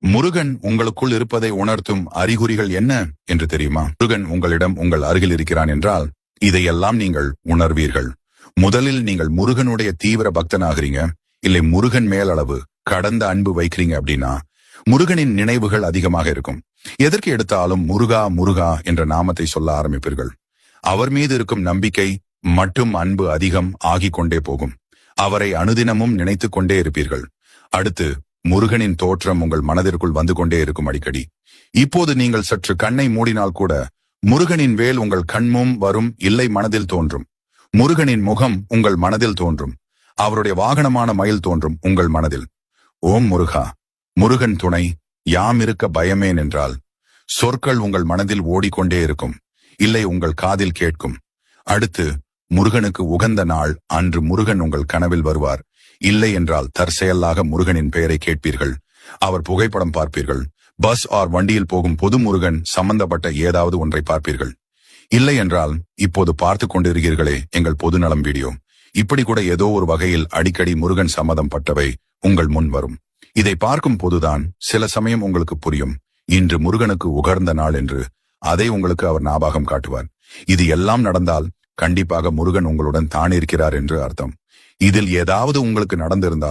முருகன் உங்களுக்குள் இருப்பதை உணர்த்தும் அறிகுறிகள் என்ன என்று தெரியுமா? முருகன் உங்களிடம் உங்கள் அருகில் இருக்கிறான் என்றால் இதையெல்லாம் நீங்கள் உணர்வீர்கள். முதலில் நீங்கள் முருகனுடைய தீவிர பக்தனாகிறீங்க, இல்லை முருகன் மேலளவு கடந்த அன்பு வைக்கிறீங்க அப்படின்னா முருகனின் நினைவுகள் அதிகமாக இருக்கும். எதற்கு எடுத்தாலும் முருகா முருகா என்ற நாமத்தை சொல்ல ஆரம்பிப்பீர்கள். அவர் மீது இருக்கும் நம்பிக்கை மற்றும் அன்பு அதிகம் ஆகிக் கொண்டே போகும். அவரை அனுதினமும் நினைத்துக் கொண்டே இருப்பீர்கள். அடுத்து முருகனின் தோற்றம் உங்கள் மனதிற்குள் வந்து கொண்டே இருக்கும் அடிக்கடி. இப்போது நீங்கள் சற்று கண்ணை மூடினால் கூட முருகனின் வேல் உங்கள் கண்மும் வரும், இல்லை மனதில் தோன்றும். முருகனின் முகம் உங்கள் மனதில் தோன்றும். அவருடைய வாகனமான மயில் தோன்றும் உங்கள் மனதில். ஓம் முருகா, முருகன் துணை, யாம் இருக்க பயமேன் என்றால் சொற்கள் உங்கள் மனதில் ஓடிக்கொண்டே இருக்கும், இல்லை உங்கள் காதில் கேட்கும். அடுத்து முருகனுக்கு உகந்த நாள் அன்று முருகன் உங்கள் கனவில் வருவார். இல்லை என்றால் தற்செயலாக முருகனின் பெயரை கேட்பீர்கள். அவர் புகைப்படம் பார்ப்பீர்கள். பஸ் ஆர் வண்டியில் போகும் பொது முருகன் சம்பந்தப்பட்ட ஏதாவது ஒன்றை பார்ப்பீர்கள். இல்லை என்றால் இப்போது பார்த்து கொண்டிருக்கிறீர்களே எங்கள் பொதுநலம் வீடியோ, இப்படி கூட ஏதோ ஒரு வகையில் அடிக்கடி முருகன் சம்மதம் பட்டவை உங்கள் முன் வரும். இதை பார்க்கும் போதுதான் சில சமயம் உங்களுக்கு புரியும், இன்று முருகனுக்கு உகர்ந்த நாள் என்று. அதை உங்களுக்கு அவர் ஞாபகம் காட்டுவார். இது எல்லாம் நடந்தால் கண்டிப்பாக முருகன் உங்களுடன் தான் இருக்கிறார் என்று அர்த்தம். இதில் ஏதாவது உங்களுக்கு நடந்திருந்தால்